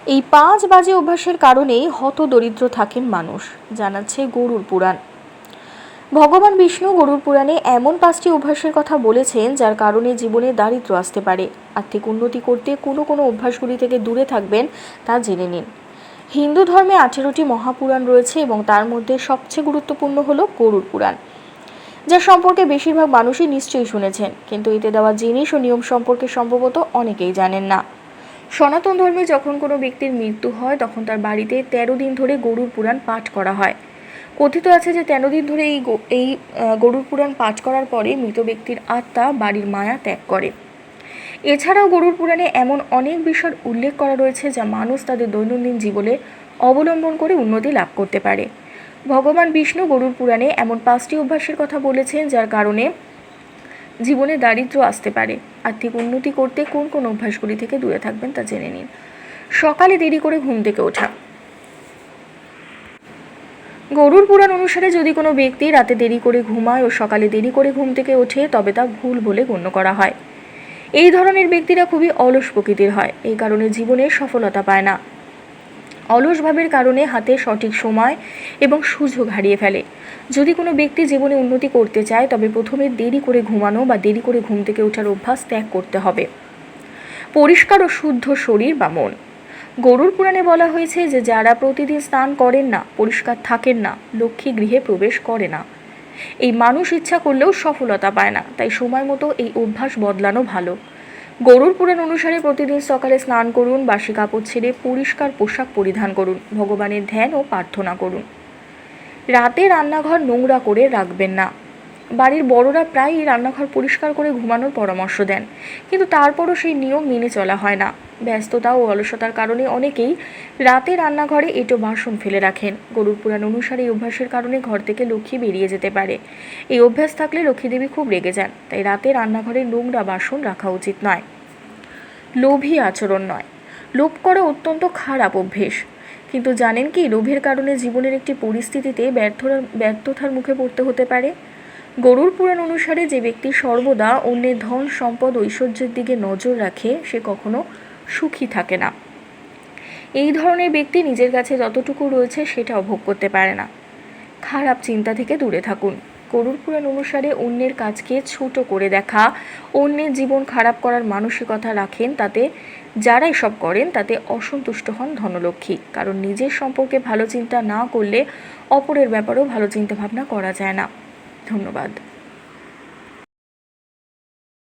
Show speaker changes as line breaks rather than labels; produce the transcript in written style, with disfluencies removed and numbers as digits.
এই 5 বাজে অভ্যাসের কারণেই হতদরিদ্র থাকেন মানুষ, জানাচ্ছে গরুড় পুরাণ। ভগবান বিষ্ণু গরুড় পুরাণে এমন 5টি অভ্যাসের কথা বলেছেন যার কারণে জীবনে দারিদ্র্য আসতে পারে। আর্থিক উন্নতি করতে কোন কোন অভ্যাসগুলি থেকে দূরে থাকবেন তা জেনে নিন। হিন্দু ধর্মে 18টি মহাপুরাণ রয়েছে এবং তার মধ্যে সবচেয়ে গুরুত্বপূর্ণ হলো গরুড় পুরাণ, যা সম্পর্কে বেশিরভাগ মানুষই নিশ্চয়ই শুনেছেন, কিন্তু এতে দেওয়া জিনিস ও নিয়ম সম্পর্কে সম্ভবত অনেকেই জানেন না। সনাতন ধর্মে যখন কোনো ব্যক্তির মৃত্যু হয় তখন তার বাড়িতে 13 দিন ধরে গরুড় পুরাণ পাঠ করা হয়। কথিত আছে যে 13 দিন ধরে এই গরুড় পুরাণ পাঠ করার পরে মৃত ব্যক্তির আত্মা বাড়ির মায়া ত্যাগ করে। এছাড়াও গরুড় পুরাণে এমন অনেক বিষয় উল্লেখ করা রয়েছে যা মানুষ তাদের দৈনন্দিন জীবনে অবলম্বন করে উন্নতি লাভ করতে পারে। ভগবান বিষ্ণু গরুড় পুরাণে এমন 5টি অভ্যাসের কথা বলেছেন যার কারণে জীবনে দারিদ্র্য আসতে পারে। আর্থিক উন্নতি করতে কোন কোন অভ্যাসগুলি থেকে দূরে থাকবেন তা জেনে নিন। সকালে দেরি করে ঘুম থেকে ওঠা। গরুড় পুরাণ অনুসারে যদি কোনো ব্যক্তি রাতে দেরি করে ঘুমায় ও সকালে দেরি করে ঘুম থেকে ওঠে তবে তা ভুল বলে গণ্য করা হয়। এই ধরনের ব্যক্তিরা খুবই অলস প্রকৃতির হয়, এই কারণে জীবনে সফলতা পায় না। অলস ভাবের কারণে হাতে সঠিক সময় এবং সুযোগ হারিয়ে ফেলে। যদি কোনো ব্যক্তি জীবনে উন্নতি করতে চায় তবে প্রথমে দেরি করে ঘুমানো বা দেরি করে ঘুম থেকে ওঠার অভ্যাস ত্যাগ করতে হবে। পরিষ্কার ও শুদ্ধ শরীর বা মন। গরুড় পুরাণে বলা হয়েছে যে যারা প্রতিদিন স্নান করেন না, পরিষ্কার থাকেন না, লক্ষ্মী গৃহে প্রবেশ করে না। এই মানুষ ইচ্ছা করলেও সফলতা পায় না, তাই সময় মতো এই অভ্যাস বদলানো ভালো। গরুড় পুরাণ অনুসারে প্রতিদিন সকালে স্নান করুন, বাসি কাপড় ছেড়ে পরিষ্কার পোশাক পরিধান করুন, ভগবানের ধ্যান ও প্রার্থনা করুন। রাতে রান্নাঘর নোংরা করে রাখবেন না। বাড়ির বড়রা প্রায়ই রান্নাঘর পরিষ্কার করে ঘুমানোর পরামর্শ দেন, কিন্তু তারপরও সেই নিয়ম মেনে চলা হয় না। ব্যস্ততা ও অলসতার কারণে অনেকেই রাতে রান্নাঘরে এঁটো বাসন ফেলে রাখেন। গরুড় পুরাণ অনুসারে এই অভ্যাসের কারণে ঘর থেকে লক্ষ্মী বেরিয়ে যেতে পারে। এই অভ্যাস থাকলে লক্ষ্মীদেবী খুব রেগে যান, তাই রাতে রান্নাঘরে নোংরা বাসন রাখা উচিত নয়। লোভী আচরণ নয়। লোভ করা অত্যন্ত খারাপ অভ্যেস, কিন্তু জানেন কি লোভের কারণে জীবনের একটি পরিস্থিতিতে ব্যর্থতার মুখে পড়তে হতে পারে। গরুড় পুরাণ অনুসারে যে ব্যক্তি সর্বদা অন্যের ধন সম্পদ ঐশ্বর্যের দিকে নজর রাখে সে কখনো সুখী থাকে না। এই ধরনের ব্যক্তি নিজের কাছে যতটুকু রয়েছে সেটা ভোগ করতে পারে না। খারাপ চিন্তা থেকে দূরে থাকুন। গরুড় পুরাণ অনুসারে অন্যের কাজকে ছোট করে দেখা, অন্যের জীবন খারাপ করার মানসিকতা রাখেন, তাতে যারা এসব করেন তাতে অসন্তুষ্ট হন ধনলক্ষ্মী। কারণ নিজের সম্পর্কে ভালো চিন্তা না করলে অপরের ব্যাপারেও ভালো চিন্তা ভাবনা করা যায় না। ধন্যবাদ।